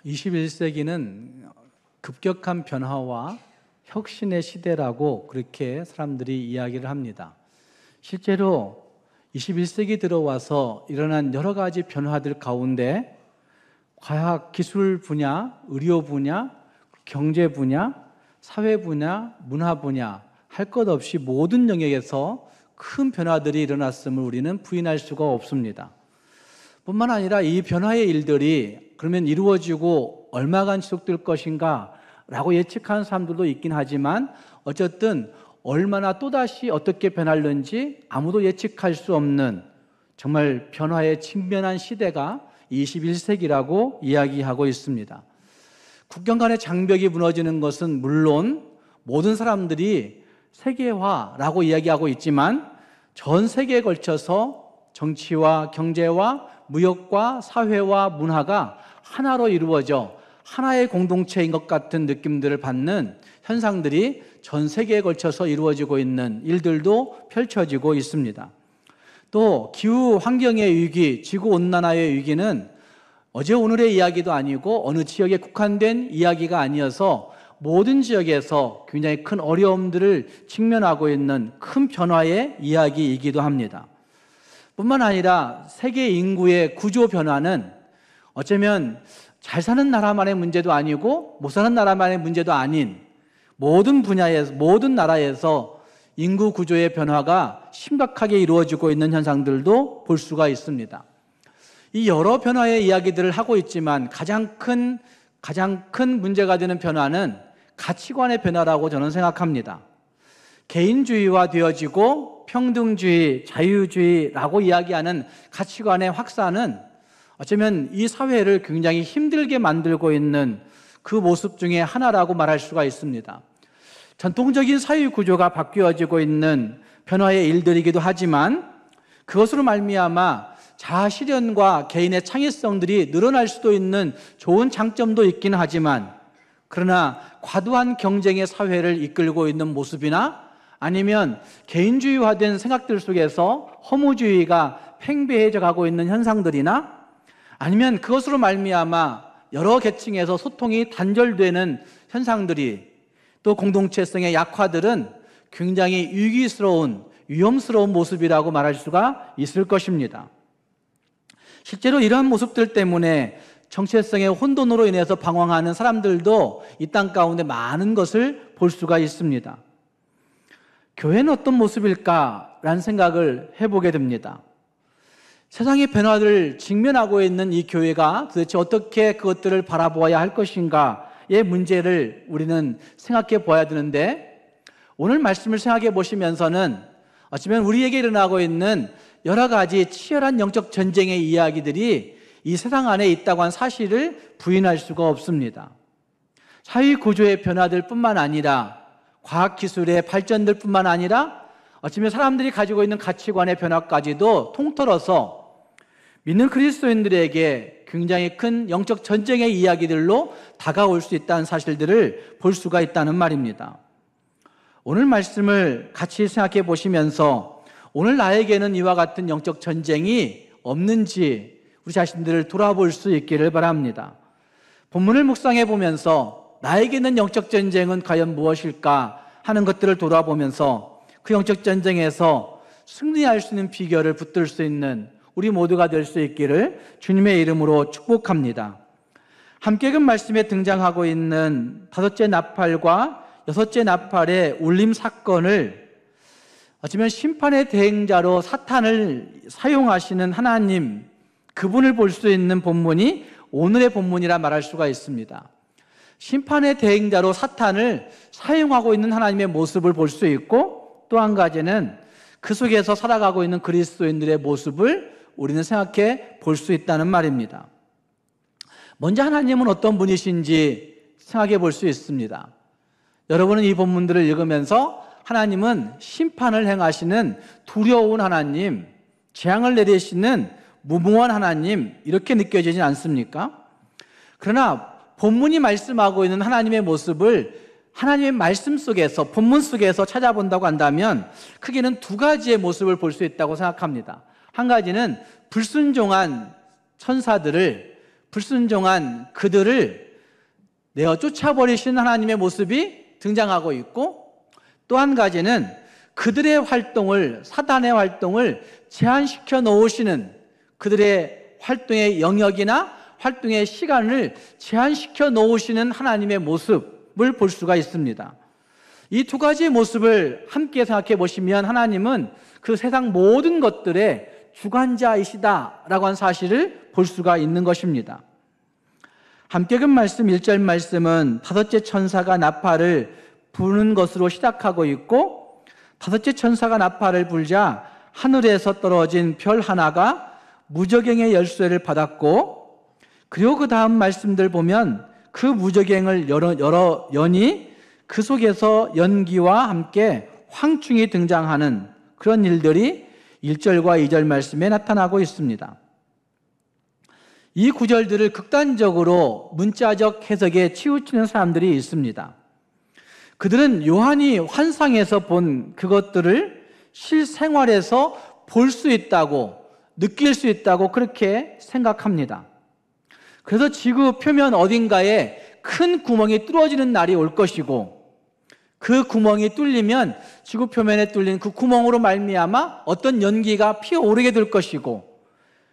21세기는 급격한 변화와 혁신의 시대라고 그렇게 사람들이 이야기를 합니다. 실제로 21세기 들어와서 일어난 여러 가지 변화들 가운데 과학 기술 분야, 의료 분야, 경제 분야, 사회 분야, 문화 분야 할 것 없이 모든 영역에서 큰 변화들이 일어났음을 우리는 부인할 수가 없습니다. 뿐만 아니라 이 변화의 일들이 그러면 이루어지고 얼마간 지속될 것인가 라고 예측하는 사람들도 있긴 하지만 어쨌든 얼마나 또다시 어떻게 변할는지 아무도 예측할 수 없는 정말 변화에 직면한 시대가 21세기라고 이야기하고 있습니다. 국경 간의 장벽이 무너지는 것은 물론 모든 사람들이 세계화라고 이야기하고 있지만 전 세계에 걸쳐서 정치와 경제와 무역과 사회와 문화가 하나로 이루어져 하나의 공동체인 것 같은 느낌들을 받는 현상들이 전 세계에 걸쳐서 이루어지고 있는 일들도 펼쳐지고 있습니다. 또 기후 환경의 위기, 지구온난화의 위기는 어제 오늘의 이야기도 아니고 어느 지역에 국한된 이야기가 아니어서 모든 지역에서 굉장히 큰 어려움들을 직면하고 있는 큰 변화의 이야기이기도 합니다. 뿐만 아니라 세계 인구의 구조 변화는 어쩌면 잘 사는 나라만의 문제도 아니고 못 사는 나라만의 문제도 아닌 모든 분야에서, 모든 나라에서 인구 구조의 변화가 심각하게 이루어지고 있는 현상들도 볼 수가 있습니다. 이 여러 변화의 이야기들을 하고 있지만 가장 큰 문제가 되는 변화는 가치관의 변화라고 저는 생각합니다. 개인주의화 되어지고 평등주의, 자유주의라고 이야기하는 가치관의 확산은 어쩌면 이 사회를 굉장히 힘들게 만들고 있는 그 모습 중에 하나라고 말할 수가 있습니다. 전통적인 사회 구조가 바뀌어지고 있는 변화의 일들이기도 하지만 그것으로 말미암아 자아실현과 개인의 창의성들이 늘어날 수도 있는 좋은 장점도 있긴 하지만 그러나 과도한 경쟁의 사회를 이끌고 있는 모습이나 아니면 개인주의화된 생각들 속에서 허무주의가 팽배해져 가고 있는 현상들이나 아니면 그것으로 말미암아 여러 계층에서 소통이 단절되는 현상들이 또 공동체성의 약화들은 굉장히 위험스러운 모습이라고 말할 수가 있을 것입니다. 실제로 이러한 모습들 때문에 정체성의 혼돈으로 인해서 방황하는 사람들도 이 땅 가운데 많은 것을 볼 수가 있습니다. 교회는 어떤 모습일까라는 생각을 해보게 됩니다. 세상의 변화를 직면하고 있는 이 교회가 도대체 어떻게 그것들을 바라보아야 할 것인가의 문제를 우리는 생각해 보아야 되는데 오늘 말씀을 생각해 보시면서는 어쩌면 우리에게 일어나고 있는 여러 가지 치열한 영적 전쟁의 이야기들이 이 세상 안에 있다고 한 사실을 부인할 수가 없습니다. 사회 구조의 변화들 뿐만 아니라 과학기술의 발전들 뿐만 아니라 어쩌면 사람들이 가지고 있는 가치관의 변화까지도 통틀어서 믿는 그리스도인들에게 굉장히 큰 영적 전쟁의 이야기들로 다가올 수 있다는 사실들을 볼 수가 있다는 말입니다. 오늘 말씀을 같이 생각해 보시면서 오늘 나에게는 이와 같은 영적 전쟁이 없는지 우리 자신들을 돌아볼 수 있기를 바랍니다. 본문을 묵상해 보면서 나에게는 영적 전쟁은 과연 무엇일까 하는 것들을 돌아보면서 그 영적 전쟁에서 승리할 수 있는 비결을 붙들 수 있는 우리 모두가 될 수 있기를 주님의 이름으로 축복합니다. 함께 그 말씀에 등장하고 있는 다섯째 나팔과 여섯째 나팔의 울림 사건을 어쩌면 심판의 대행자로 사탄을 사용하시는 하나님, 그분을 볼 수 있는 본문이 오늘의 본문이라 말할 수가 있습니다. 심판의 대행자로 사탄을 사용하고 있는 하나님의 모습을 볼 수 있고 또 한 가지는 그 속에서 살아가고 있는 그리스도인들의 모습을 우리는 생각해 볼 수 있다는 말입니다. 먼저 하나님은 어떤 분이신지 생각해 볼 수 있습니다. 여러분은 이 본문들을 읽으면서 하나님은 심판을 행하시는 두려운 하나님, 재앙을 내리시는 무모한 하나님 이렇게 느껴지진 않습니까? 그러나 본문이 말씀하고 있는 하나님의 모습을 하나님의 말씀 속에서, 본문 속에서 찾아본다고 한다면 크게는 두 가지의 모습을 볼 수 있다고 생각합니다. 한 가지는 불순종한 천사들을 불순종한 그들을 내어 쫓아버리신 하나님의 모습이 등장하고 있고, 또 한 가지는 그들의 활동을, 사단의 활동을 제한시켜 놓으시는, 그들의 활동의 영역이나 활동의 시간을 제한시켜 놓으시는 하나님의 모습을 볼 수가 있습니다. 이 두 가지 모습을 함께 생각해 보시면 하나님은 그 세상 모든 것들의 주관자이시다라고 하는 사실을 볼 수가 있는 것입니다. 함께 그 말씀 1절 말씀은 다섯째 천사가 나팔을 부는 것으로 시작하고 있고, 다섯째 천사가 나팔을 불자 하늘에서 떨어진 별 하나가 무저갱의 열쇠를 받았고, 그리고 그 다음 말씀들 보면 그 무저갱을 여니 그 속에서 연기와 함께 황충이 등장하는 그런 일들이 1절과 2절 말씀에 나타나고 있습니다. 이 구절들을 극단적으로 문자적 해석에 치우치는 사람들이 있습니다. 그들은 요한이 환상에서 본 그것들을 실생활에서 볼 수 있다고, 느낄 수 있다고 그렇게 생각합니다. 그래서 지구 표면 어딘가에 큰 구멍이 뚫어지는 날이 올 것이고, 그 구멍이 뚫리면 지구 표면에 뚫린 그 구멍으로 말미암아 어떤 연기가 피어오르게 될 것이고,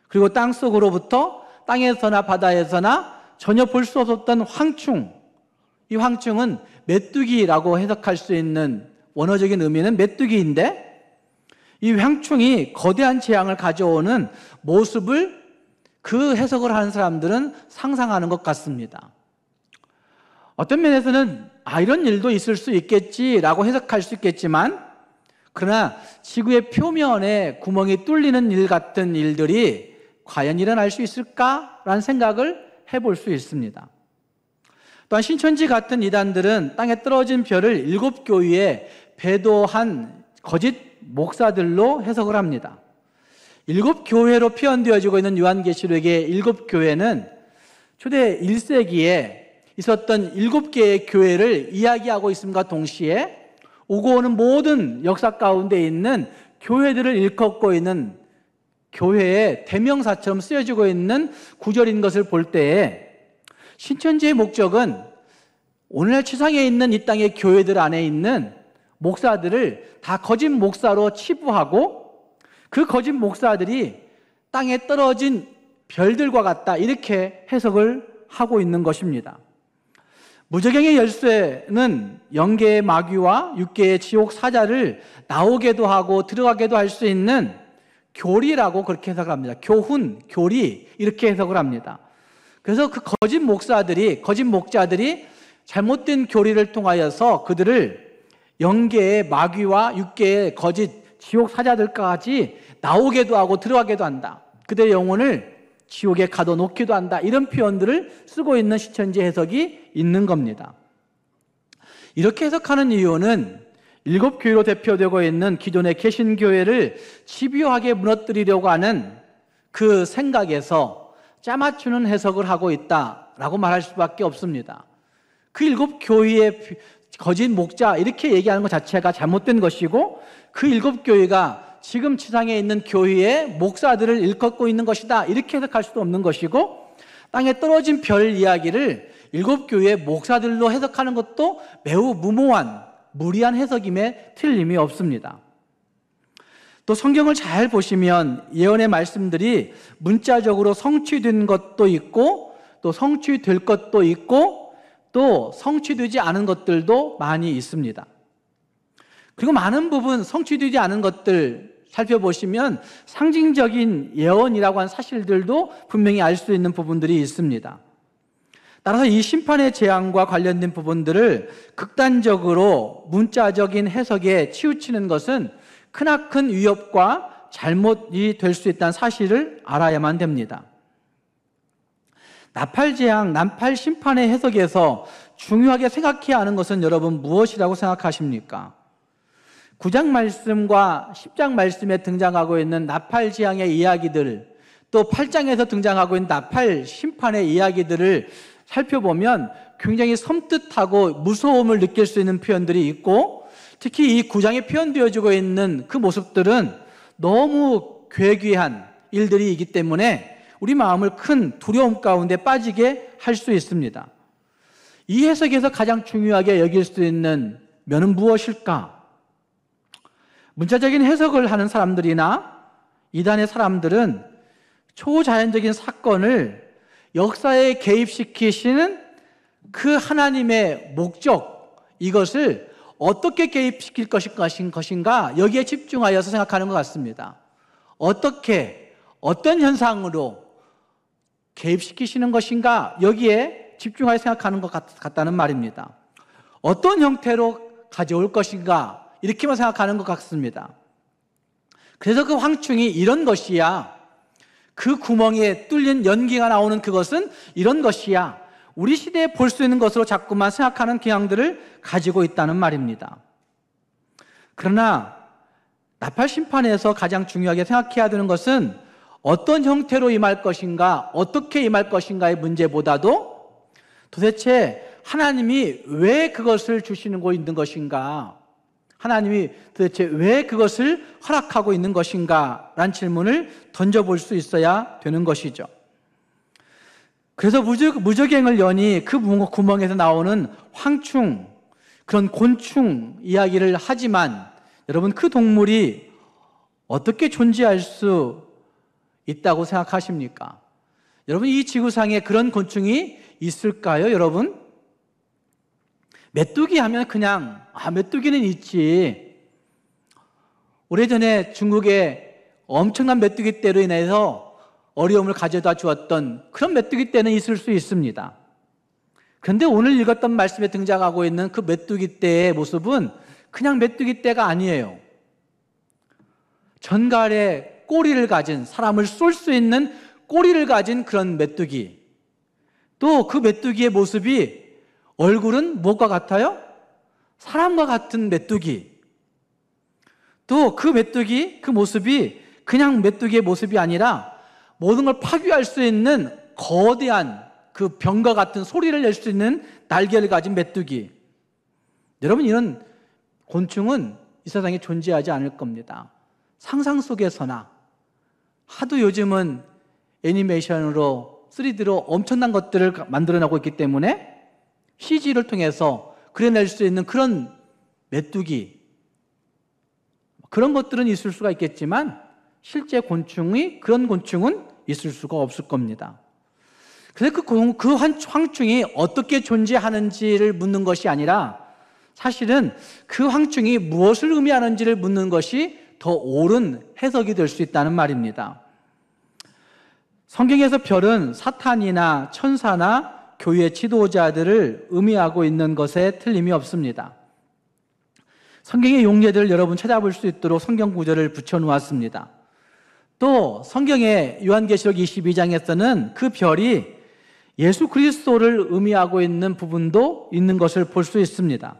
그리고 땅속으로부터 땅에서나 바다에서나 전혀 볼 수 없었던 황충, 이 황충은 메뚜기라고 해석할 수 있는 원어적인 의미는 메뚜기인데, 이 황충이 거대한 재앙을 가져오는 모습을 그 해석을 하는 사람들은 상상하는 것 같습니다. 어떤 면에서는 이런 일도 있을 수 있겠지라고 해석할 수 있겠지만, 그러나 지구의 표면에 구멍이 뚫리는 일 같은 일들이 과연 일어날 수 있을까라는 생각을 해볼 수 있습니다. 또한 신천지 같은 이단들은 땅에 떨어진 별을 7교회에 배도한 거짓 목사들로 해석을 합니다. 7교회로 표현되어지고 있는 요한계시록의 7교회는 초대 1세기에 있었던 7개의 교회를 이야기하고 있음과 동시에 오고 오는 모든 역사 가운데 있는 교회들을 일컫고 있는 교회의 대명사처럼 쓰여지고 있는 구절인 것을 볼 때에, 신천지의 목적은 오늘날 지상에 있는 이 땅의 교회들 안에 있는 목사들을 다 거짓 목사로 치부하고, 그 거짓 목사들이 땅에 떨어진 별들과 같다, 이렇게 해석을 하고 있는 것입니다. 무저갱의 열쇠는 영계의 마귀와 육계의 지옥 사자를 나오게도 하고 들어가게도 할 수 있는 교리라고 그렇게 해석을 합니다. 교훈, 교리, 이렇게 해석을 합니다. 그래서 그 거짓 목사들이, 거짓 목자들이 잘못된 교리를 통하여서 그들을 영계의 마귀와 육계의 거짓 지옥 사자들까지 나오게도 하고 들어가게도 한다. 그들의 영혼을 지옥에 가둬놓기도 한다. 이런 표현들을 쓰고 있는 신천지 해석이 있는 겁니다. 이렇게 해석하는 이유는 7교회로 대표되고 있는 기존의 개신교회를 집요하게 무너뜨리려고 하는 그 생각에서 짜맞추는 해석을 하고 있다라고 말할 수밖에 없습니다. 그 7교회의 거짓 목자, 이렇게 얘기하는 것 자체가 잘못된 것이고, 그 7교회가 지금 지상에 있는 교회의 목사들을 일컫고 있는 것이다, 이렇게 해석할 수도 없는 것이고, 땅에 떨어진 별 이야기를 7교회의 목사들로 해석하는 것도 매우 무모한, 무리한 해석임에 틀림이 없습니다. 또 성경을 잘 보시면 예언의 말씀들이 문자적으로 성취된 것도 있고, 또 성취될 것도 있고, 또 성취되지 않은 것들도 많이 있습니다. 그리고 많은 부분 성취되지 않은 것들 살펴보시면 상징적인 예언이라고 하는 사실들도 분명히 알 수 있는 부분들이 있습니다. 따라서 이 심판의 재앙과 관련된 부분들을 극단적으로 문자적인 해석에 치우치는 것은 크나큰 위협과 잘못이 될 수 있다는 사실을 알아야만 됩니다. 나팔 재앙, 나팔 심판의 해석에서 중요하게 생각해야 하는 것은 여러분 무엇이라고 생각하십니까? 9장 말씀과 10장 말씀에 등장하고 있는 나팔 재앙의 이야기들, 또 8장에서 등장하고 있는 나팔 심판의 이야기들을 살펴보면 굉장히 섬뜩하고 무서움을 느낄 수 있는 표현들이 있고, 특히 이 9장에 표현되어지고 있는 그 모습들은 너무 괴괴한 일들이기 때문에 우리 마음을 큰 두려움 가운데 빠지게 할 수 있습니다. 이 해석에서 가장 중요하게 여길 수 있는 면은 무엇일까? 문자적인 해석을 하는 사람들이나 이단의 사람들은 초자연적인 사건을 역사에 개입시키시는 그 하나님의 목적, 이것을 어떻게 개입시킬 것인가 여기에 집중하여서 생각하는 것 같습니다. 어떻게, 어떤 현상으로 개입시키시는 것인가 여기에 집중하여 생각하는 것 같다는 말입니다. 어떤 형태로 가져올 것인가 이렇게만 생각하는 것 같습니다. 그래서 그 황충이 이런 것이야, 그 구멍에 뚫린 연기가 나오는 그것은 이런 것이야, 우리 시대에 볼 수 있는 것으로 자꾸만 생각하는 경향들을 가지고 있다는 말입니다. 그러나 나팔 심판에서 가장 중요하게 생각해야 되는 것은 어떤 형태로 임할 것인가, 어떻게 임할 것인가의 문제보다도 도대체 하나님이 왜 그것을 주시고 있는 것인가, 하나님이 도대체 왜 그것을 허락하고 있는 것인가 라는 질문을 던져볼 수 있어야 되는 것이죠. 그래서 무저갱을 여니 그 구멍에서 나오는 황충, 그런 곤충 이야기를 하지만 여러분, 그 동물이 어떻게 존재할 수 있다고 생각하십니까? 여러분, 이 지구상에 그런 곤충이 있을까요, 여러분? 메뚜기 하면 그냥 메뚜기는 있지. 오래전에 중국에 엄청난 메뚜기 떼로 인해서 어려움을 가져다 주었던 그런 메뚜기 떼는 있을 수 있습니다. 그런데 오늘 읽었던 말씀에 등장하고 있는 그 메뚜기 떼의 모습은 그냥 메뚜기 떼가 아니에요. 전갈의 꼬리를 가진, 사람을 쏠 수 있는 꼬리를 가진 그런 메뚜기. 또 그 메뚜기의 모습이, 얼굴은 무엇과 같아요? 사람과 같은 메뚜기. 또 그 메뚜기, 그 모습이 그냥 메뚜기의 모습이 아니라 모든 걸 파괴할 수 있는 거대한 그 병과 같은 소리를 낼 수 있는 날개를 가진 메뚜기. 여러분, 이런 곤충은 이 세상에 존재하지 않을 겁니다. 상상 속에서나, 하도 요즘은 애니메이션으로 3D로 엄청난 것들을 만들어내고 있기 때문에 CG를 통해서 그려낼 수 있는 그런 메뚜기, 그런 것들은 있을 수가 있겠지만 실제 그런 곤충은 있을 수가 없을 겁니다. 그래서 그 황충이 어떻게 존재하는지를 묻는 것이 아니라 사실은 그 황충이 무엇을 의미하는지를 묻는 것이 더 옳은 해석이 될 수 있다는 말입니다. 성경에서 별은 사탄이나 천사나 교회의 지도자들을 의미하고 있는 것에 틀림이 없습니다. 성경의 용례들을 여러분 찾아볼 수 있도록 성경 구절을 붙여놓았습니다. 또 성경의 요한계시록 22장에서는 그 별이 예수 그리스도를 의미하고 있는 부분도 있는 것을 볼 수 있습니다.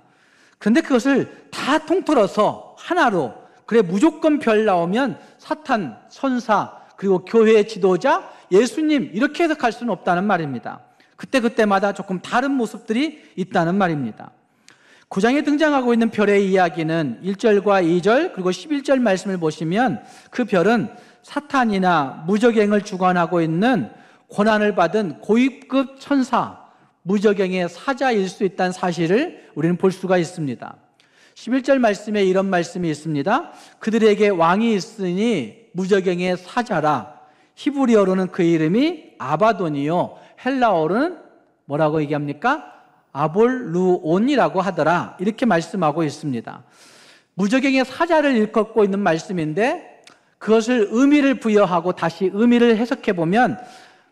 그런데 그것을 다 통틀어서 하나로, 그래 무조건 별 나오면 사탄, 천사, 그리고 교회의 지도자, 예수님 이렇게 해석할 수는 없다는 말입니다. 그때마다 조금 다른 모습들이 있다는 말입니다. 9장에 등장하고 있는 별의 이야기는 1절과 2절 그리고 11절 말씀을 보시면 그 별은 사탄이나 무저갱을 주관하고 있는 고난을 받은 고위급 천사, 무저갱의 사자일 수 있다는 사실을 우리는 볼 수가 있습니다. 11절 말씀에 이런 말씀이 있습니다. 그들에게 왕이 있으니 무저갱의 사자라. 히브리어로는 그 이름이 아바돈이요, 헬라어로는 뭐라고 얘기합니까? 아볼루온이라고 하더라. 이렇게 말씀하고 있습니다. 무저갱의 사자를 일컫고 있는 말씀인데 그것을 의미를 부여하고 다시 의미를 해석해 보면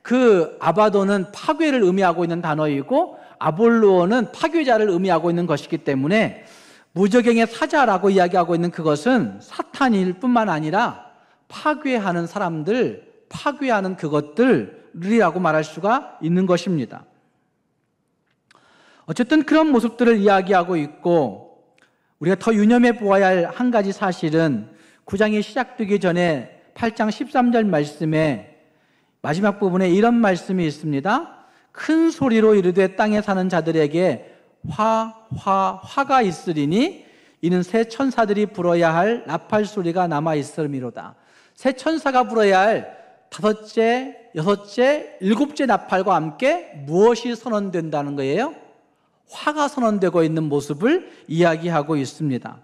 그 아바돈은 파괴를 의미하고 있는 단어이고 아볼루온은 파괴자를 의미하고 있는 것이기 때문에 무저갱의 사자라고 이야기하고 있는 그것은 사탄일 뿐만 아니라 파괴하는 사람들, 파괴하는 그것들이라고 말할 수가 있는 것입니다. 어쨌든 그런 모습들을 이야기하고 있고, 우리가 더 유념해 보아야 할 한 가지 사실은 9장이 시작되기 전에 8장 13절 말씀에 마지막 부분에 이런 말씀이 있습니다. 큰 소리로 이르되 땅에 사는 자들에게 화가 있으리니 이는 새 천사들이 불어야 할 나팔 소리가 남아 있음이로다. 새 천사가 불어야 할 다섯째, 여섯째, 일곱째 나팔과 함께 무엇이 선언된다는 거예요? 화가 선언되고 있는 모습을 이야기하고 있습니다.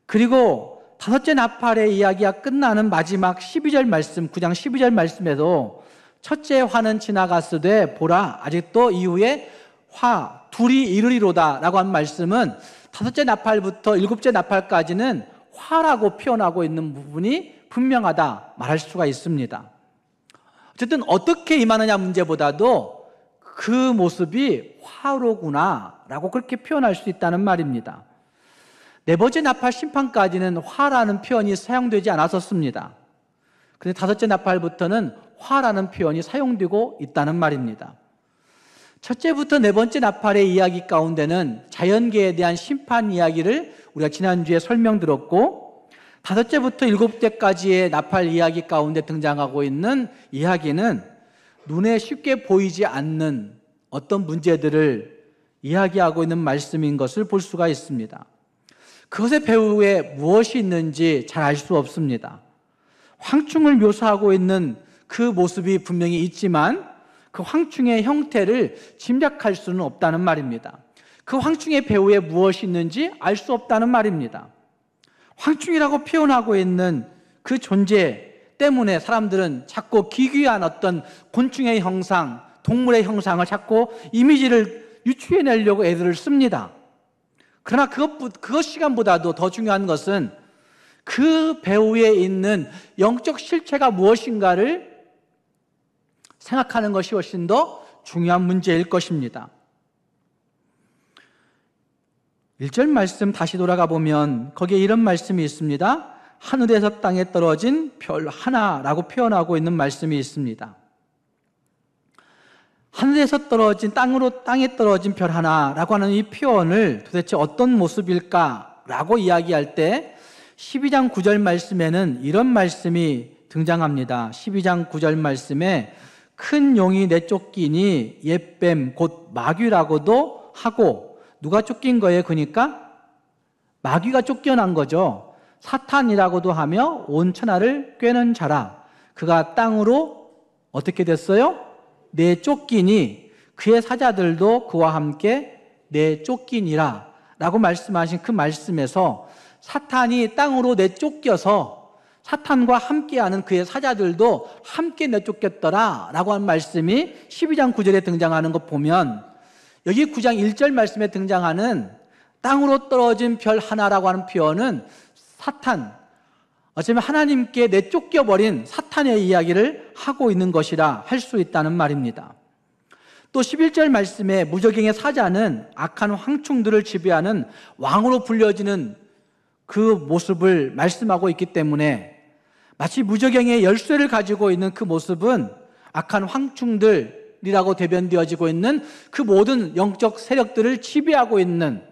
그리고 다섯째 나팔의 이야기가 끝나는 마지막 12절 말씀, 9장 12절 말씀에도 첫째 화는 지나갔으되 보라 아직도 이후에 화 둘이 이르리로다 라고 한 말씀은 다섯째 나팔부터 일곱째 나팔까지는 화라고 표현하고 있는 부분이 분명하다 말할 수가 있습니다. 어쨌든 어떻게 임하느냐 문제보다도 그 모습이 화로구나 라고 그렇게 표현할 수 있다는 말입니다. 네 번째 나팔 심판까지는 화라는 표현이 사용되지 않았었습니다. 그런데 다섯째 나팔부터는 화라는 표현이 사용되고 있다는 말입니다. 첫째부터 네 번째 나팔의 이야기 가운데는 자연계에 대한 심판 이야기를 우리가 지난주에 설명드렸고, 다섯째부터 일곱째까지의 나팔 이야기 가운데 등장하고 있는 이야기는 눈에 쉽게 보이지 않는 어떤 문제들을 이야기하고 있는 말씀인 것을 볼 수가 있습니다. 그것의 배후에 무엇이 있는지 잘 알 수 없습니다. 황충을 묘사하고 있는 그 모습이 분명히 있지만 그 황충의 형태를 짐작할 수는 없다는 말입니다. 그 황충의 배후에 무엇이 있는지 알 수 없다는 말입니다. 황충이라고 표현하고 있는 그 존재 때문에 사람들은 자꾸 기괴한 어떤 곤충의 형상, 동물의 형상을 자꾸 이미지를 유추해내려고 애들을 씁니다. 그러나 그것 시간보다도 더 중요한 것은 그 배후에 있는 영적 실체가 무엇인가를 생각하는 것이 훨씬 더 중요한 문제일 것입니다. 1절 말씀 다시 돌아가 보면 거기에 이런 말씀이 있습니다. 하늘에서 땅에 떨어진 별 하나라고 표현하고 있는 말씀이 있습니다. 하늘에서 떨어진 땅에 떨어진 별 하나라고 하는 이 표현을 도대체 어떤 모습일까라고 이야기할 때 12장 9절 말씀에는 이런 말씀이 등장합니다. 12장 9절 말씀에 큰 용이 내쫓기니 옛뱀 곧 마귀라고도 하고, 누가 쫓긴 거예요? 그러니까 마귀가 쫓겨난 거죠. 사탄이라고도 하며 온 천하를 꿰는 자라. 그가 땅으로 어떻게 됐어요? 내쫓기니 그의 사자들도 그와 함께 내쫓기니라 라고 말씀하신 그 말씀에서 사탄이 땅으로 내쫓겨서 사탄과 함께하는 그의 사자들도 함께 내쫓겼더라 라고 한 말씀이 12장 9절에 등장하는 것 보면, 여기 9장 1절 말씀에 등장하는 땅으로 떨어진 별 하나라고 하는 표현은 사탄, 어쩌면 하나님께 내쫓겨버린 사탄의 이야기를 하고 있는 것이라 할 수 있다는 말입니다. 또 11절 말씀에 무저갱의 사자는 악한 황충들을 지배하는 왕으로 불려지는 그 모습을 말씀하고 있기 때문에 마치 무저갱의 열쇠를 가지고 있는 그 모습은 악한 황충들이라고 대변되어지고 있는 그 모든 영적 세력들을 지배하고 있는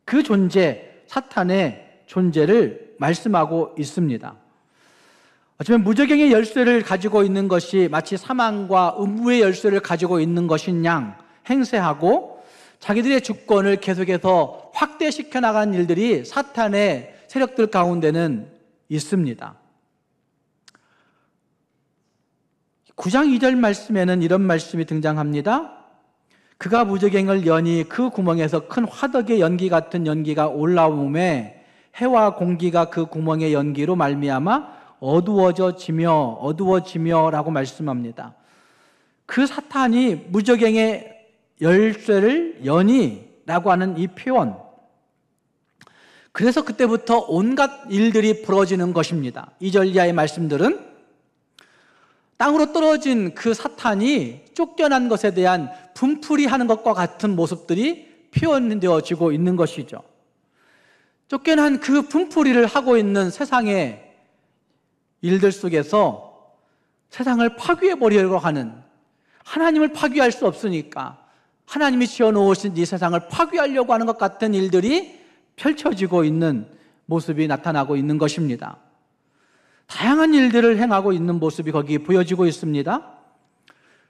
그 존재, 사탄의 존재를 말씀하고 있습니다. 어쩌면 무저갱의 열쇠를 가지고 있는 것이 마치 사망과 음부의 열쇠를 가지고 있는 것인 양 행세하고 자기들의 주권을 계속해서 확대시켜 나간 일들이 사탄의 세력들 가운데는 있습니다. 9장 2절 말씀에는 이런 말씀이 등장합니다. 그가 무저갱을 여니 그 구멍에서 큰 화덕의 연기 같은 연기가 올라오매 해와 공기가 그 구멍의 연기로 말미암아 어두워지며 라고 말씀합니다. 그 사탄이 무저갱의 열쇠를 여니라고 하는 이 표현, 그래서 그때부터 온갖 일들이 벌어지는 것입니다. 2절 이하의 말씀들은 땅으로 떨어진 그 사탄이 쫓겨난 것에 대한 분풀이하는 것과 같은 모습들이 표현되어지고 있는 것이죠. 쫓겨난 그 분풀이를 하고 있는 세상의 일들 속에서 세상을 파괴해버리려고 하는, 하나님을 파괴할 수 없으니까 하나님이 지어놓으신 이 세상을 파괴하려고 하는 것 같은 일들이 펼쳐지고 있는 모습이 나타나고 있는 것입니다. 다양한 일들을 행하고 있는 모습이 거기 보여지고 있습니다.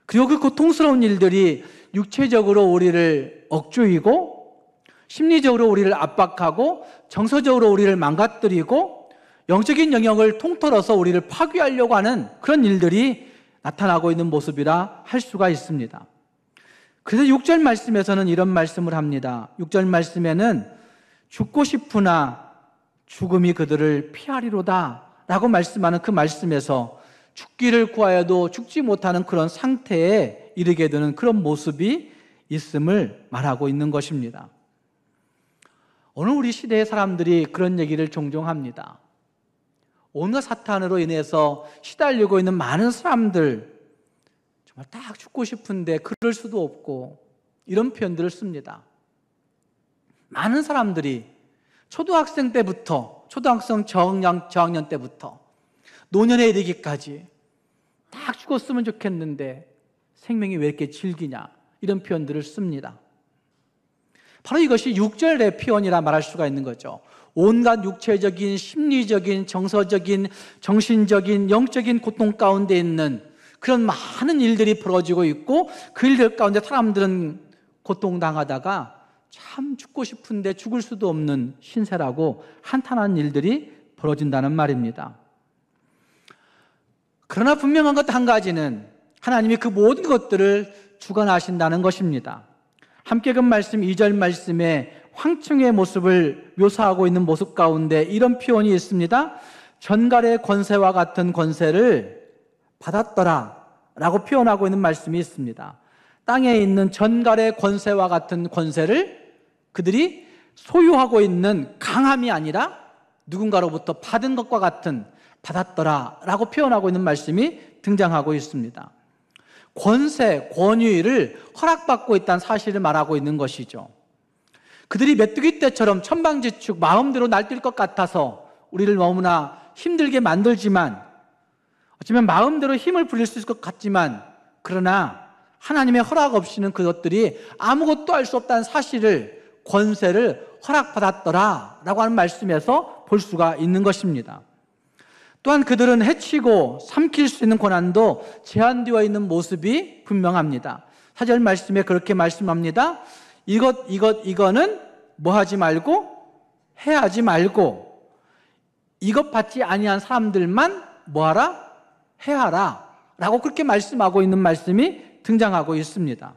그리고 그 고통스러운 일들이 육체적으로 우리를 억죄이고 심리적으로 우리를 압박하고 정서적으로 우리를 망가뜨리고 영적인 영역을 통틀어서 우리를 파괴하려고 하는 그런 일들이 나타나고 있는 모습이라 할 수가 있습니다. 그래서 6절 말씀에서는 이런 말씀을 합니다. 6절 말씀에는 죽고 싶으나 죽음이 그들을 피하리로다 라고 말씀하는 그 말씀에서 죽기를 구하여도 죽지 못하는 그런 상태에 이르게 되는 그런 모습이 있음을 말하고 있는 것입니다. 오늘 우리 시대의 사람들이 그런 얘기를 종종 합니다. 온갖 사탄으로 인해서 시달리고 있는 많은 사람들, 정말 딱 죽고 싶은데 그럴 수도 없고, 이런 표현들을 씁니다. 많은 사람들이 초등학생 때부터, 초등학생 저학년 때부터 노년에 이르기까지 딱 죽었으면 좋겠는데 생명이 왜 이렇게 질기냐, 이런 표현들을 씁니다. 바로 이것이 6절의 표현이라 말할 수가 있는 거죠. 온갖 육체적인, 심리적인, 정서적인, 정신적인, 영적인 고통 가운데 있는 그런 많은 일들이 벌어지고 있고, 그 일들 가운데 사람들은 고통당하다가 참 죽고 싶은데 죽을 수도 없는 신세라고 한탄하는 일들이 벌어진다는 말입니다. 그러나 분명한 것 한 가지는 하나님이 그 모든 것들을 주관하신다는 것입니다. 함께 그 말씀 2절 말씀에 황충의 모습을 묘사하고 있는 모습 가운데 이런 표현이 있습니다. 전갈의 권세와 같은 권세를 받았더라 라고 표현하고 있는 말씀이 있습니다. 땅에 있는 전갈의 권세와 같은 권세를 그들이 소유하고 있는 강함이 아니라 누군가로부터 받은 것과 같은 받았더라 라고 표현하고 있는 말씀이 등장하고 있습니다. 권세, 권위를 허락받고 있다는 사실을 말하고 있는 것이죠. 그들이 메뚜기 떼처럼 천방지축 마음대로 날뛸 것 같아서 우리를 너무나 힘들게 만들지만, 어쩌면 마음대로 힘을 부릴 수 있을 것 같지만, 그러나 하나님의 허락 없이는 그것들이 아무것도 할 수 없다는 사실을, 권세를 허락받았더라 라고 하는 말씀에서 볼 수가 있는 것입니다. 또한 그들은 해치고 삼킬 수 있는 권한도 제한되어 있는 모습이 분명합니다. 4절 말씀에 그렇게 말씀합니다. 이거는 뭐 하지 말고 해하지 말고, 이것 받지 아니한 사람들만 뭐 하라? 해하라 라고 그렇게 말씀하고 있는 말씀이 등장하고 있습니다.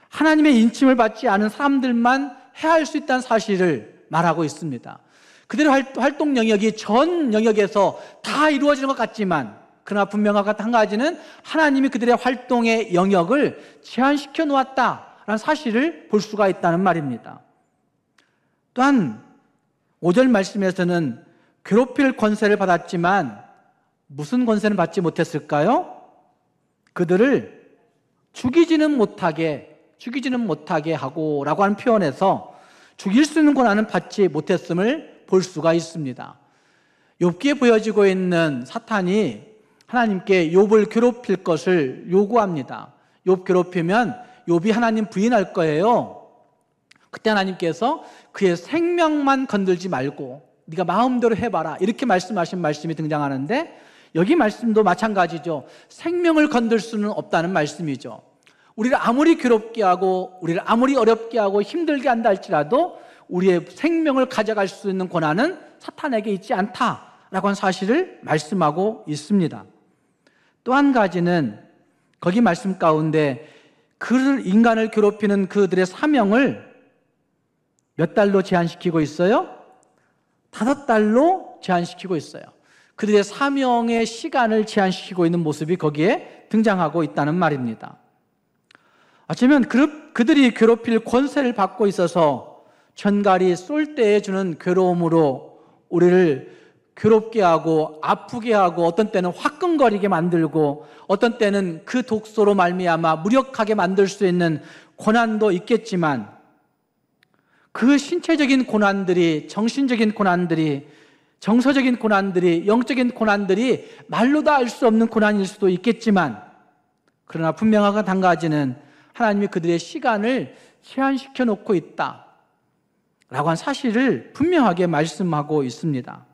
하나님의 인침을 받지 않은 사람들만 해할 수 있다는 사실을 말하고 있습니다. 그들의 활동 영역이 전 영역에서 다 이루어지는 것 같지만, 그러나 분명한 것 한 가지는 하나님이 그들의 활동의 영역을 제한시켜 놓았다라는 사실을 볼 수가 있다는 말입니다. 또한 5절 말씀에서는 괴롭힐 권세를 받았지만 무슨 권세는 받지 못했을까요? 그들을 죽이지는 못하게 하고 라고 하는 표현에서 죽일 수 있는 권한은 받지 못했음을 볼 수가 있습니다. 욥기에 보여지고 있는 사탄이 하나님께 욥을 괴롭힐 것을 요구합니다. 욥 괴롭히면 욥이 하나님 부인할 거예요. 그때 하나님께서 그의 생명만 건들지 말고 네가 마음대로 해봐라, 이렇게 말씀하신 말씀이 등장하는데, 여기 말씀도 마찬가지죠. 생명을 건들 수는 없다는 말씀이죠. 우리를 아무리 괴롭게 하고 우리를 아무리 어렵게 하고 힘들게 한다 할지라도 우리의 생명을 가져갈 수 있는 권한은 사탄에게 있지 않다라고 하는 사실을 말씀하고 있습니다. 또 한 가지는 거기 말씀 가운데 인간을 괴롭히는 그들의 사명을 몇 달로 제한시키고 있어요? 5달로 제한시키고 있어요. 그들의 사명의 시간을 제한시키고 있는 모습이 거기에 등장하고 있다는 말입니다. 어쩌면 그들이 괴롭힐 권세를 받고 있어서 전갈이 쏠 때에 주는 괴로움으로 우리를 괴롭게 하고 아프게 하고, 어떤 때는 화끈거리게 만들고, 어떤 때는 그 독소로 말미암아 무력하게 만들 수 있는 고난도 있겠지만, 그 신체적인 고난들이, 정신적인 고난들이, 정서적인 고난들이, 영적인 고난들이 말로 다 알 수 없는 고난일 수도 있겠지만, 그러나 분명한 것 한 가지는 하나님이 그들의 시간을 제한시켜 놓고 있다 라고 한 사실을 분명하게 말씀하고 있습니다.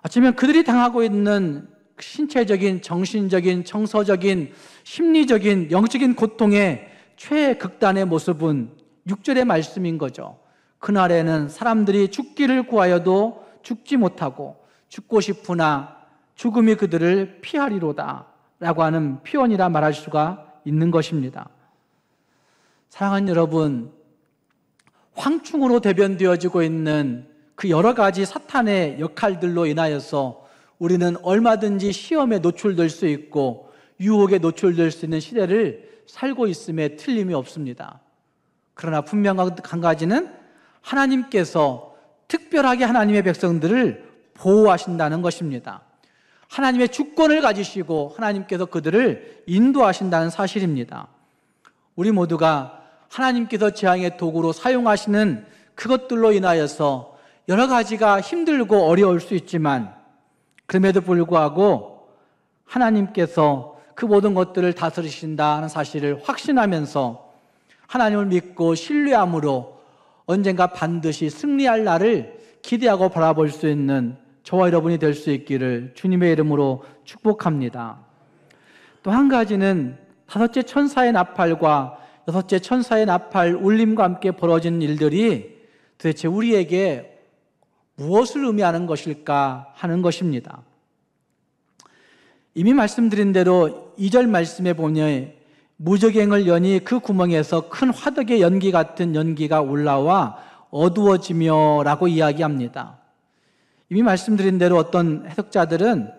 어쩌면 그들이 당하고 있는 신체적인, 정신적인, 정서적인, 심리적인, 영적인 고통의 최극단의 모습은 6절의 말씀인 거죠. 그날에는 사람들이 죽기를 구하여도 죽지 못하고 죽고 싶으나 죽음이 그들을 피하리로다 라고 하는 표현이라 말할 수가 있는 것입니다. 사랑하는 여러분, 황충으로 대변되어지고 있는 그 여러 가지 사탄의 역할들로 인하여서 우리는 얼마든지 시험에 노출될 수 있고 유혹에 노출될 수 있는 시대를 살고 있음에 틀림이 없습니다. 그러나 분명한 한 가지는 하나님께서 특별하게 하나님의 백성들을 보호하신다는 것입니다. 하나님의 주권을 가지시고 하나님께서 그들을 인도하신다는 사실입니다. 우리 모두가 하나님께서 재앙의 도구로 사용하시는 그것들로 인하여서 여러 가지가 힘들고 어려울 수 있지만 그럼에도 불구하고 하나님께서 그 모든 것들을 다스리신다는 사실을 확신하면서 하나님을 믿고 신뢰함으로 언젠가 반드시 승리할 날을 기대하고 바라볼 수 있는 저와 여러분이 될 수 있기를 주님의 이름으로 축복합니다. 또 한 가지는 다섯째 천사의 나팔과 여섯째 천사의 나팔 울림과 함께 벌어진 일들이 도대체 우리에게 무엇을 의미하는 것일까 하는 것입니다. 이미 말씀드린 대로 2절 말씀에 보면 무저갱을 여니 그 구멍에서 큰 화덕의 연기 같은 연기가 올라와 어두워지며 라고 이야기합니다. 이미 말씀드린 대로 어떤 해석자들은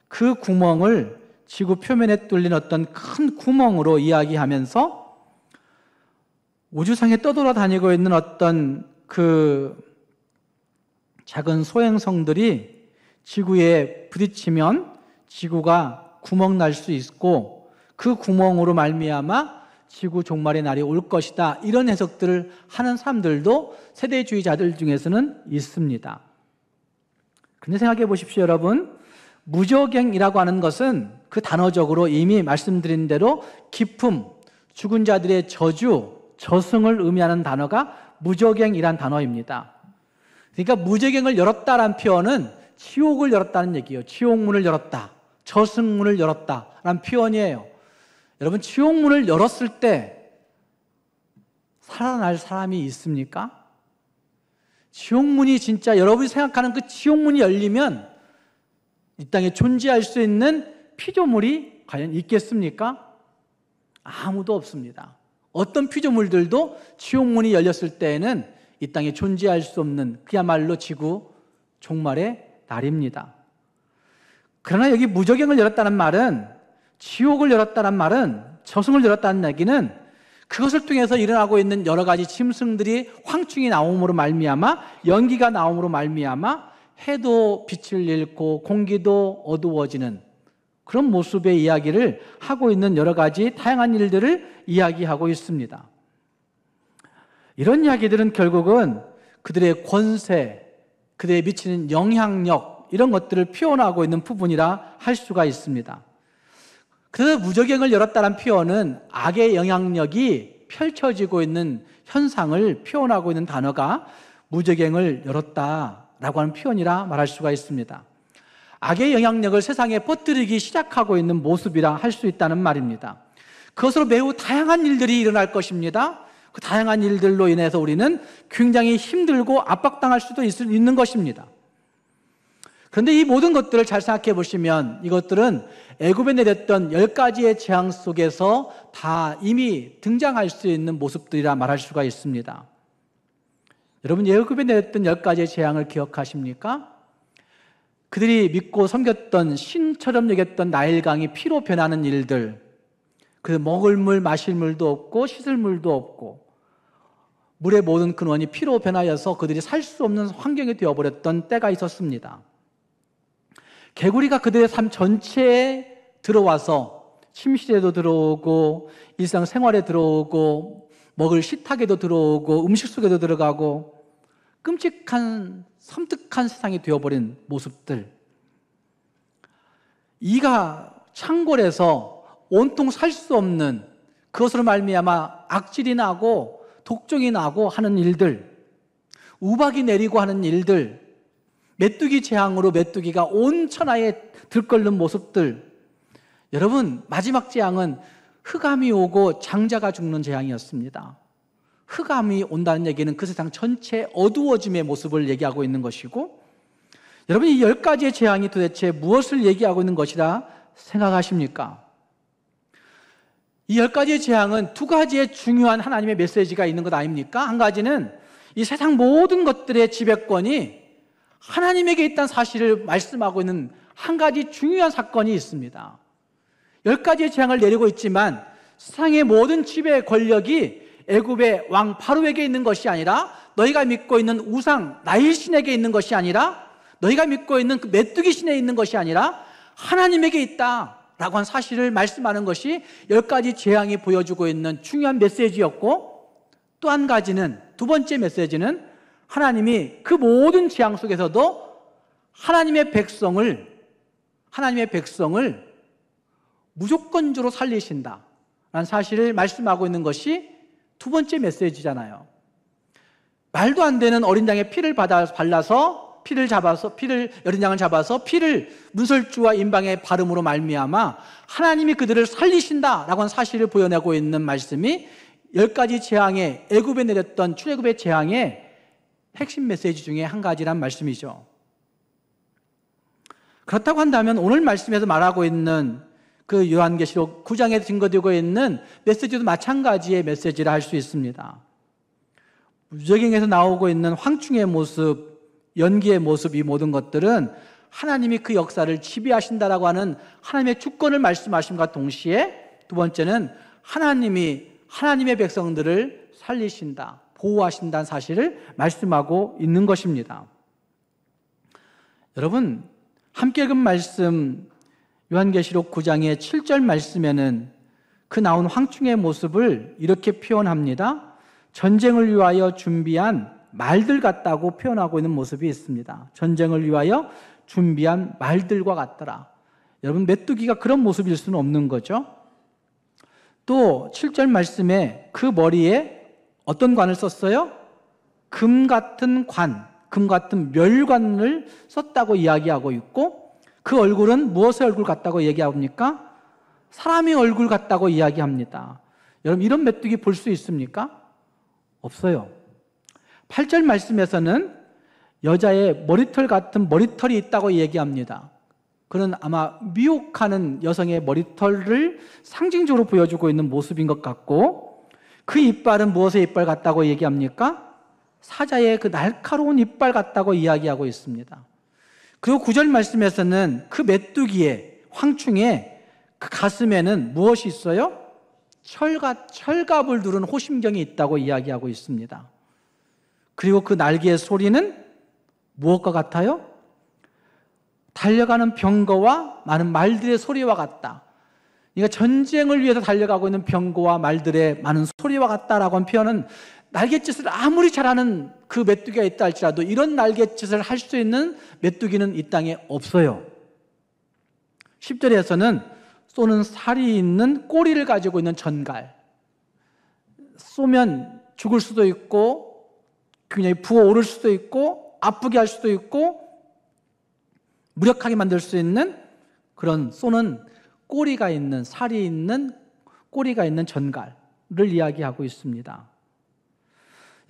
그 구멍을 지구 표면에 뚫린 어떤 큰 구멍으로 이야기하면서 우주상에 떠돌아다니고 있는 어떤 그 작은 소행성들이 지구에 부딪히면 지구가 구멍 날 수 있고 그 구멍으로 말미암아 지구 종말의 날이 올 것이다, 이런 해석들을 하는 사람들도 세대주의자들 중에서는 있습니다. 그런데 생각해 보십시오, 여러분. 무저갱이라고 하는 것은 그 단어적으로 이미 말씀드린 대로 기품, 죽은 자들의 저주, 저승을 의미하는 단어가 무저갱이란 단어입니다. 그러니까 무저갱을 열었다라는 표현은 지옥을 열었다는 얘기예요. 지옥문을 열었다, 저승문을 열었다라는 표현이에요. 여러분, 지옥문을 열었을 때 살아날 사람이 있습니까? 지옥문이 진짜 여러분이 생각하는 그 지옥문이 열리면 이 땅에 존재할 수 있는 피조물이 과연 있겠습니까? 아무도 없습니다. 어떤 피조물들도 지옥문이 열렸을 때에는 이 땅에 존재할 수 없는 그야말로 지구 종말의 날입니다. 그러나 여기 무저갱을 열었다는 말은, 지옥을 열었다는 말은, 저승을 열었다는 얘기는 그것을 통해서 일어나고 있는 여러 가지 짐승들이 황충이 나옴으로 말미암아, 연기가 나옴으로 말미암아 해도 빛을 잃고 공기도 어두워지는 그런 모습의 이야기를 하고 있는 여러 가지 다양한 일들을 이야기하고 있습니다. 이런 이야기들은 결국은 그들의 권세, 그들의 미치는 영향력, 이런 것들을 표현하고 있는 부분이라 할 수가 있습니다. 그래서 무저갱을 열었다는 표현은 악의 영향력이 펼쳐지고 있는 현상을 표현하고 있는 단어가 무저갱을 열었다라고 하는 표현이라 말할 수가 있습니다. 악의 영향력을 세상에 퍼뜨리기 시작하고 있는 모습이라 할 수 있다는 말입니다. 그것으로 매우 다양한 일들이 일어날 것입니다. 그 다양한 일들로 인해서 우리는 굉장히 힘들고 압박당할 수도 있는 것입니다. 그런데 이 모든 것들을 잘 생각해 보시면 이것들은 애굽에 내렸던 10가지의 재앙 속에서 다 이미 등장할 수 있는 모습들이라 말할 수가 있습니다. 여러분, 애굽에 내렸던 10가지의 재앙을 기억하십니까? 그들이 믿고 섬겼던 신처럼 여겼던 나일강이 피로 변하는 일들, 그 먹을 물, 마실 물도 없고 씻을 물도 없고 물의 모든 근원이 피로 변하여서 그들이 살 수 없는 환경이 되어버렸던 때가 있었습니다. 개구리가 그들의 삶 전체에 들어와서 침실에도 들어오고 일상생활에 들어오고 먹을 식탁에도 들어오고 음식 속에도 들어가고 끔찍한 섬뜩한 세상이 되어버린 모습들, 이가 창궐해서 온통 살 수 없는, 그것으로 말미암아 악질이 나고 독종이 나고 하는 일들, 우박이 내리고 하는 일들, 메뚜기 재앙으로 메뚜기가 온 천하에 들끓는 모습들. 여러분, 마지막 재앙은 흑암이 오고 장자가 죽는 재앙이었습니다. 흑암이 온다는 얘기는 그 세상 전체 어두워짐의 모습을 얘기하고 있는 것이고, 여러분, 이 10가지의 재앙이 도대체 무엇을 얘기하고 있는 것이라 생각하십니까? 이 10가지의 재앙은 두 가지의 중요한 하나님의 메시지가 있는 것 아닙니까? 한 가지는 이 세상 모든 것들의 지배권이 하나님에게 있다는 사실을 말씀하고 있는 한 가지 중요한 사건이 있습니다. 10가지의 재앙을 내리고 있지만 세상의 모든 지배 권력이 애굽의 왕 바로에게 있는 것이 아니라, 너희가 믿고 있는 우상 나일 신에게 있는 것이 아니라, 너희가 믿고 있는 그 메뚜기 신에 있는 것이 아니라 하나님에게 있다라고 한 사실을 말씀하는 것이 10가지 재앙이 보여주고 있는 중요한 메시지였고, 또 한 가지는, 두 번째 메시지는 하나님이 그 모든 재앙 속에서도 하나님의 백성을 무조건적으로 살리신다라는 사실을 말씀하고 있는 것이 두 번째 메시지잖아요. 말도 안 되는 어린 양의 피를 발라서 어린 양을 잡아서 피를 문설주와 임방의 바름으로 말미암아 하나님이 그들을 살리신다라고 하는 사실을 보여내고 있는 말씀이 10가지 재앙에, 애굽에 내렸던 출애굽의 재앙의 핵심 메시지 중에 한 가지란 말씀이죠. 그렇다고 한다면 오늘 말씀에서 말하고 있는 그 요한계시록 9장에 증거되고 있는 메시지도 마찬가지의 메시지라 할 수 있습니다. 무적행에서 나오고 있는 황충의 모습, 연기의 모습, 이 모든 것들은 하나님이 그 역사를 지배하신다라고 하는 하나님의 주권을 말씀하심과 동시에, 두 번째는 하나님의 백성들을 살리신다, 보호하신다는 사실을 말씀하고 있는 것입니다. 여러분, 함께 읽은 말씀 요한계시록 9장의 7절 말씀에는 그 나온 황충의 모습을 이렇게 표현합니다. 전쟁을 위하여 준비한 말들 같다고 표현하고 있는 모습이 있습니다. 전쟁을 위하여 준비한 말들과 같더라. 여러분, 메뚜기가 그런 모습일 수는 없는 거죠. 또 7절 말씀에 그 머리에 어떤 관을 썼어요? 금 같은 멸관을 썼다고 이야기하고 있고, 그 얼굴은 무엇의 얼굴 같다고 얘기합니까? 사람의 얼굴 같다고 이야기합니다. 여러분, 이런 메뚜기 볼 수 있습니까? 없어요. 8절 말씀에서는 여자의 머리털 같은 머리털이 있다고 얘기합니다. 그는 아마 미혹하는 여성의 머리털을 상징적으로 보여주고 있는 모습인 것 같고, 그 이빨은 무엇의 이빨 같다고 얘기합니까? 사자의 그 날카로운 이빨 같다고 이야기하고 있습니다. 그리고 9절 말씀에서는 그 메뚜기의, 황충의 그 가슴에는 무엇이 있어요? 철갑을 두른 호심경이 있다고 이야기하고 있습니다. 그리고 그 날개의 소리는 무엇과 같아요? 달려가는 병거와 많은 말들의 소리와 같다. 그러니까 전쟁을 위해서 달려가고 있는 병거와 말들의 많은 소리와 같다라고 하는 표현은, 날갯짓을 아무리 잘하는 그 메뚜기가 있다 할지라도 이런 날갯짓을 할 수 있는 메뚜기는 이 땅에 없어요. 10절에서는 쏘는 살이 있는 꼬리를 가지고 있는 전갈, 쏘면 죽을 수도 있고 굉장히 부어오를 수도 있고 아프게 할 수도 있고 무력하게 만들 수 있는 그런 쏘는 꼬리가 있는, 살이 있는 꼬리가 있는 전갈을 이야기하고 있습니다.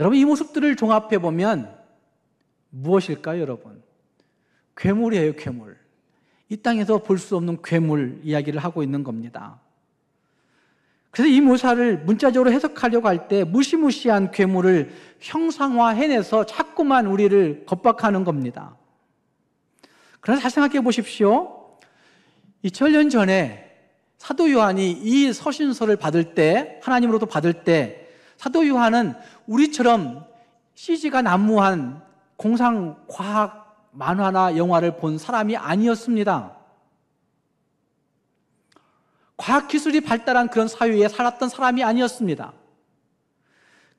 여러분, 이 모습들을 종합해 보면 무엇일까요, 여러분? 괴물이에요, 괴물. 이 땅에서 볼 수 없는 괴물 이야기를 하고 있는 겁니다. 그래서 이 묘사를 문자적으로 해석하려고 할 때 무시무시한 괴물을 형상화해내서 자꾸만 우리를 겁박하는 겁니다. 그러나 잘 생각해 보십시오. 2000년 전에 사도 요한이 이 서신서를 받을 때, 하나님으로부터 받을 때, 사도 요한은 우리처럼 CG가 난무한 공상 과학 만화나 영화를 본 사람이 아니었습니다. 과학기술이 발달한 그런 사회에 살았던 사람이 아니었습니다.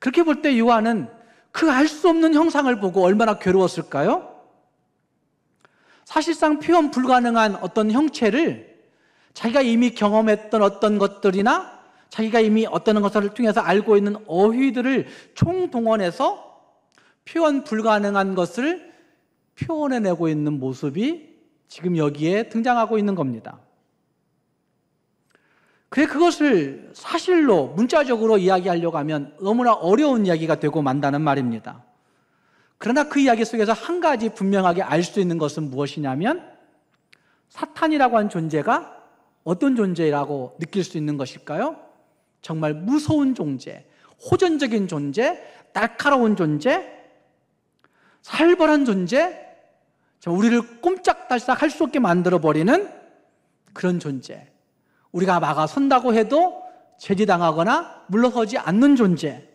그렇게 볼 때 요한은 그 알 수 없는 형상을 보고 얼마나 괴로웠을까요? 사실상 표현 불가능한 어떤 형체를 자기가 이미 경험했던 어떤 것들이나 자기가 이미 어떤 것을 통해서 알고 있는 어휘들을 총동원해서 표현 불가능한 것을 표현해내고 있는 모습이 지금 여기에 등장하고 있는 겁니다. 그래, 그것을 사실로 문자적으로 이야기하려고 하면 너무나 어려운 이야기가 되고 만다는 말입니다. 그러나 그 이야기 속에서 한 가지 분명하게 알 수 있는 것은 무엇이냐면 사탄이라고 하는 존재가 어떤 존재라고 느낄 수 있는 것일까요? 정말 무서운 존재, 호전적인 존재, 날카로운 존재, 살벌한 존재, 우리를 꼼짝달싹 할 수 없게 만들어버리는 그런 존재. 우리가 막아선다고 해도 제지당하거나 물러서지 않는 존재.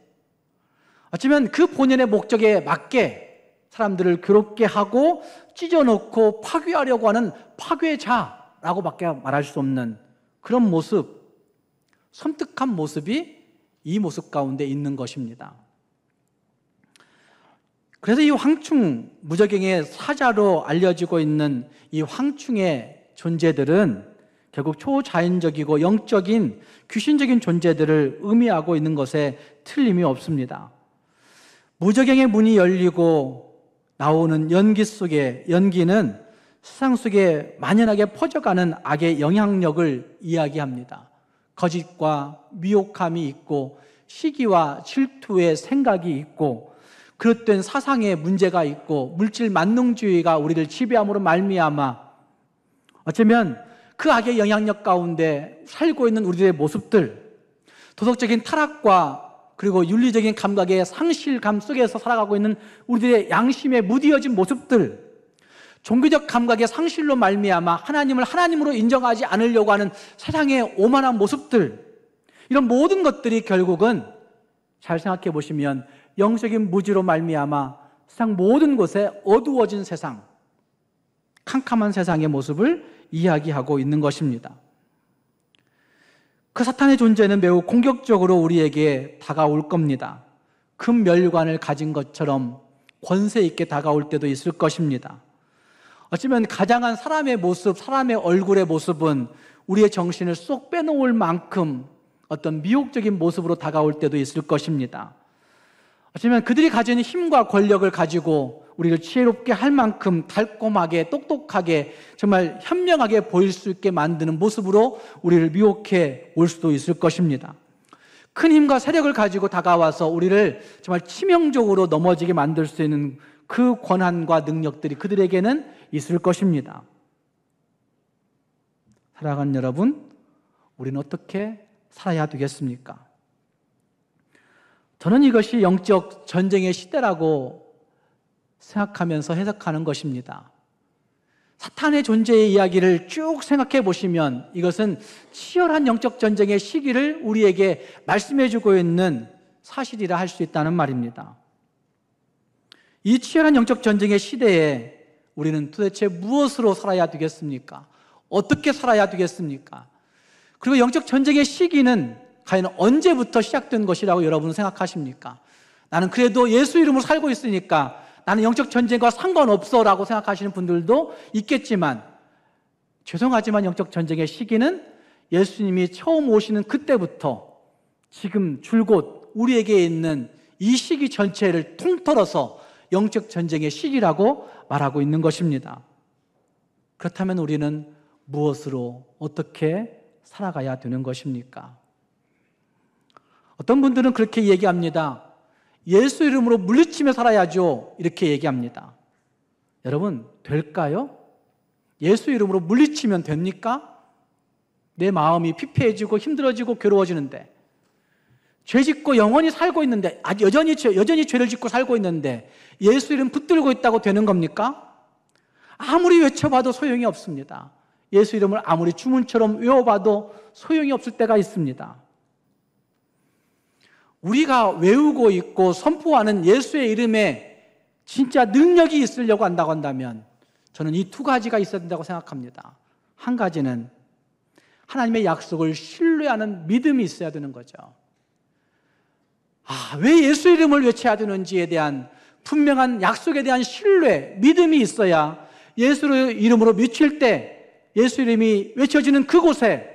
어쩌면 그 본연의 목적에 맞게 사람들을 괴롭게 하고 찢어놓고 파괴하려고 하는 파괴자라고 밖에 말할 수 없는 그런 모습, 섬뜩한 모습이 이 모습 가운데 있는 것입니다. 그래서 이 황충, 무저갱의 사자로 알려지고 있는 이 황충의 존재들은 결국 초자연적이고 영적인 귀신적인 존재들을 의미하고 있는 것에 틀림이 없습니다. 무저갱의 문이 열리고 나오는 연기 속에, 연기는 세상 속에 만연하게 퍼져가는 악의 영향력을 이야기합니다. 거짓과 미혹함이 있고 시기와 질투의 생각이 있고 그릇된 사상의 문제가 있고 물질 만능주의가 우리를 지배함으로 말미암아 어쩌면 그 악의 영향력 가운데 살고 있는 우리들의 모습들, 도덕적인 타락과 그리고 윤리적인 감각의 상실감 속에서 살아가고 있는 우리들의 양심에 무디어진 모습들, 종교적 감각의 상실로 말미암아 하나님을 하나님으로 인정하지 않으려고 하는 세상의 오만한 모습들, 이런 모든 것들이 결국은 잘 생각해 보시면 영적인 무지로 말미암아 세상 모든 곳에 어두워진 세상, 캄캄한 세상의 모습을 이야기하고 있는 것입니다. 그 사탄의 존재는 매우 공격적으로 우리에게 다가올 겁니다. 큰 멸관을 가진 것처럼 권세 있게 다가올 때도 있을 것입니다. 어쩌면 가장한 사람의 모습, 사람의 얼굴의 모습은 우리의 정신을 쏙 빼놓을 만큼 어떤 미혹적인 모습으로 다가올 때도 있을 것입니다. 어쩌면 그들이 가진 힘과 권력을 가지고 우리를 지혜롭게 할 만큼 달콤하게, 똑똑하게, 정말 현명하게 보일 수 있게 만드는 모습으로 우리를 미혹해 올 수도 있을 것입니다. 큰 힘과 세력을 가지고 다가와서 우리를 정말 치명적으로 넘어지게 만들 수 있는 그 권한과 능력들이 그들에게는 있을 것입니다. 사랑하는 여러분, 우리는 어떻게 살아야 되겠습니까? 저는 이것이 영적 전쟁의 시대라고 생각하면서 해석하는 것입니다. 사탄의 존재의 이야기를 쭉 생각해 보시면 이것은 치열한 영적 전쟁의 시기를 우리에게 말씀해 주고 있는 사실이라 할 수 있다는 말입니다. 이 치열한 영적 전쟁의 시대에 우리는 도대체 무엇으로 살아야 되겠습니까? 어떻게 살아야 되겠습니까? 그리고 영적 전쟁의 시기는 과연 언제부터 시작된 것이라고 여러분은 생각하십니까? 나는 그래도 예수 이름으로 살고 있으니까 나는 영적 전쟁과 상관없어 라고 생각하시는 분들도 있겠지만 죄송하지만 영적 전쟁의 시기는 예수님이 처음 오시는 그때부터 지금 줄곧 우리에게 있는 이 시기 전체를 통틀어서 영적 전쟁의 시기라고 말하고 있는 것입니다. 그렇다면 우리는 무엇으로 어떻게 살아가야 되는 것입니까? 어떤 분들은 그렇게 얘기합니다. 예수 이름으로 물리치며 살아야죠. 이렇게 얘기합니다. 여러분, 될까요? 예수 이름으로 물리치면 됩니까? 내 마음이 피폐해지고 힘들어지고 괴로워지는데, 죄 짓고 영원히 살고 있는데, 여전히 죄를 짓고 살고 있는데 예수 이름 붙들고 있다고 되는 겁니까? 아무리 외쳐봐도 소용이 없습니다. 예수 이름을 아무리 주문처럼 외워봐도 소용이 없을 때가 있습니다. 우리가 외우고 있고 선포하는 예수의 이름에 진짜 능력이 있으려고 한다고 한다면 저는 이 두 가지가 있어야 된다고 생각합니다. 한 가지는 하나님의 약속을 신뢰하는 믿음이 있어야 되는 거죠. 왜 예수 이름을 외쳐야 되는지에 대한 분명한 약속에 대한 신뢰, 믿음이 있어야 예수 이름으로 외칠 때 예수 이름이 외쳐지는 그곳에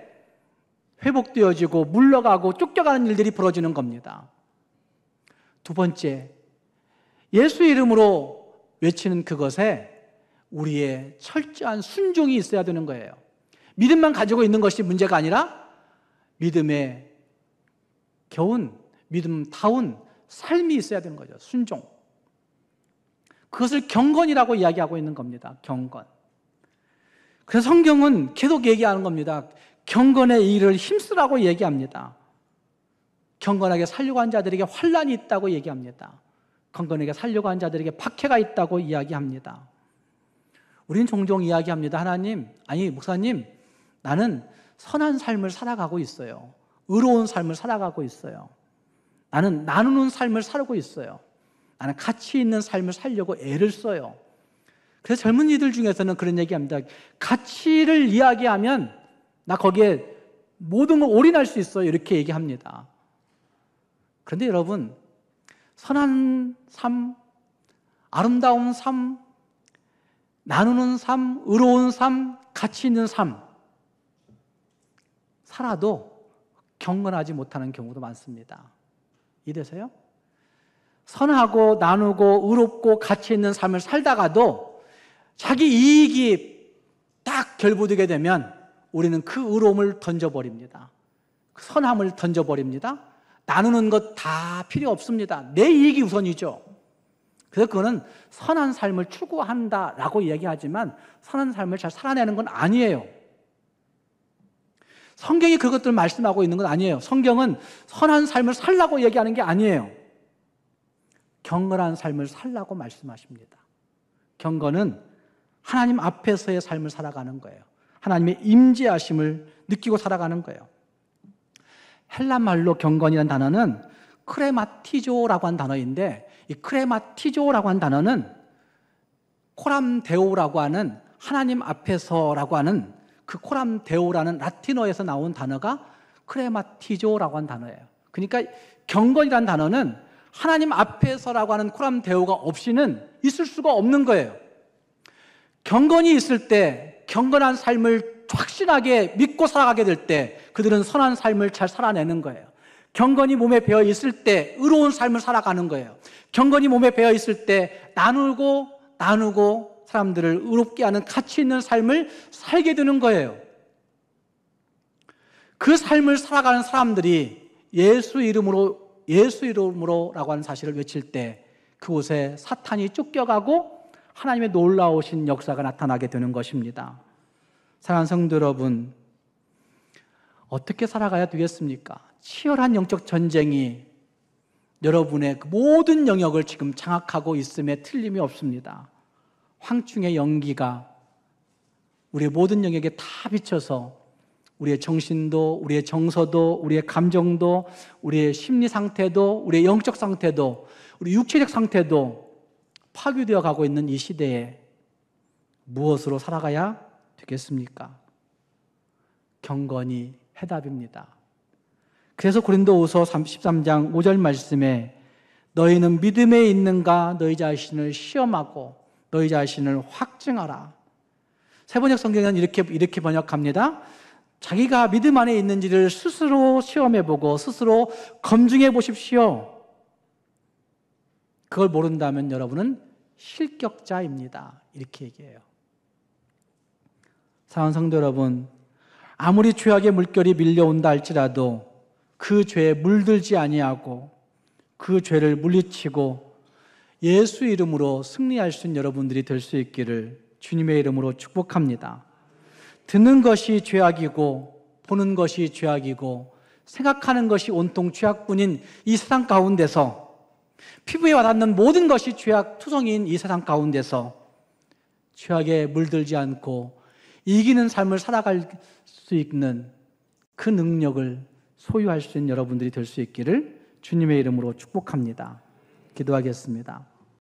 회복되어지고 물러가고 쫓겨가는 일들이 벌어지는 겁니다. 두 번째, 예수 이름으로 외치는 그것에 우리의 철저한 순종이 있어야 되는 거예요. 믿음만 가지고 있는 것이 문제가 아니라 믿음에 겨운, 믿음다운 삶이 있어야 되는 거죠. 순종. 그것을 경건이라고 이야기하고 있는 겁니다. 경건. 그래서 성경은 계속 얘기하는 겁니다. 경건의 일을 힘쓰라고 얘기합니다. 경건하게 살려고 한 자들에게 환난이 있다고 얘기합니다. 경건하게 살려고 한 자들에게 박해가 있다고 이야기합니다. 우리는 종종 이야기합니다. 하나님, 아니 목사님, 나는 선한 삶을 살아가고 있어요. 의로운 삶을 살아가고 있어요. 나는 나누는 삶을 살고 있어요. 나는 가치 있는 삶을 살려고 애를 써요. 그래서 젊은이들 중에서는 그런 얘기합니다. 가치를 이야기하면 나 거기에 모든 걸 올인할 수 있어요. 이렇게 얘기합니다. 그런데 여러분, 선한 삶, 아름다운 삶, 나누는 삶, 의로운 삶, 가치 있는 삶 살아도 경건하지 못하는 경우도 많습니다. 이해되세요? 선하고 나누고 의롭고 가치 있는 삶을 살다가도 자기 이익이 딱 결부되게 되면 우리는 그 의로움을 던져버립니다. 그 선함을 던져버립니다. 나누는 것 다 필요 없습니다. 내 이익이 우선이죠. 그래서 그거는 선한 삶을 추구한다라고 이야기하지만 선한 삶을 잘 살아내는 건 아니에요. 성경이 그것들을 말씀하고 있는 건 아니에요. 성경은 선한 삶을 살라고 얘기하는 게 아니에요. 경건한 삶을 살라고 말씀하십니다. 경건은 하나님 앞에서의 삶을 살아가는 거예요. 하나님의 임재하심을 느끼고 살아가는 거예요. 헬라 말로 경건이라는 단어는 크레마티조라고 한 단어인데, 이 크레마티조라고 한 단어는 코람데오라고 하는 하나님 앞에서라고 하는 그 코람데오라는 라틴어에서 나온 단어가 크레마티조라고 한 단어예요. 그러니까 경건이라는 단어는 하나님 앞에서라고 하는 코람데오가 없이는 있을 수가 없는 거예요. 경건이 있을 때, 경건한 삶을 확신하게 믿고 살아가게 될 때 그들은 선한 삶을 잘 살아내는 거예요. 경건이 몸에 배어 있을 때 의로운 삶을 살아가는 거예요. 경건이 몸에 배어 있을 때 나누고 사람들을 의롭게 하는 가치 있는 삶을 살게 되는 거예요. 그 삶을 살아가는 사람들이 예수 이름으로라고 하는 사실을 외칠 때 그곳에 사탄이 쫓겨가고 하나님의 놀라우신 역사가 나타나게 되는 것입니다. 사랑하는 성도 여러분, 어떻게 살아가야 되겠습니까? 치열한 영적 전쟁이 여러분의 모든 영역을 지금 장악하고 있음에 틀림이 없습니다. 황충의 연기가 우리의 모든 영역에 다 비쳐서 우리의 정신도, 우리의 정서도, 우리의 감정도, 우리의 심리 상태도, 우리의 영적 상태도, 우리 육체적 상태도 파괴되어 가고 있는 이 시대에 무엇으로 살아가야 되겠습니까? 경건이 해답입니다. 그래서 고린도후서 13장 5절 말씀에 너희는 믿음에 있는가 너희 자신을 시험하고 너희 자신을 확증하라. 세번역 성경은 이렇게 번역합니다. 자기가 믿음 안에 있는지를 스스로 시험해보고 스스로 검증해 보십시오. 그걸 모른다면 여러분은 실격자입니다. 이렇게 얘기해요. 사랑하는 성도 여러분, 아무리 죄악의 물결이 밀려온다 할지라도 그 죄에 물들지 아니하고 그 죄를 물리치고 예수 이름으로 승리할 수 있는 여러분들이 될 수 있기를 주님의 이름으로 축복합니다. 듣는 것이 죄악이고 보는 것이 죄악이고 생각하는 것이 온통 죄악뿐인 이 세상 가운데서 피부에 와닿는 모든 것이 죄악 투성이인 이 세상 가운데서 죄악에 물들지 않고 이기는 삶을 살아갈 수 있는 그 능력을 소유할 수 있는 여러분들이 될 수 있기를 주님의 이름으로 축복합니다. 기도하겠습니다.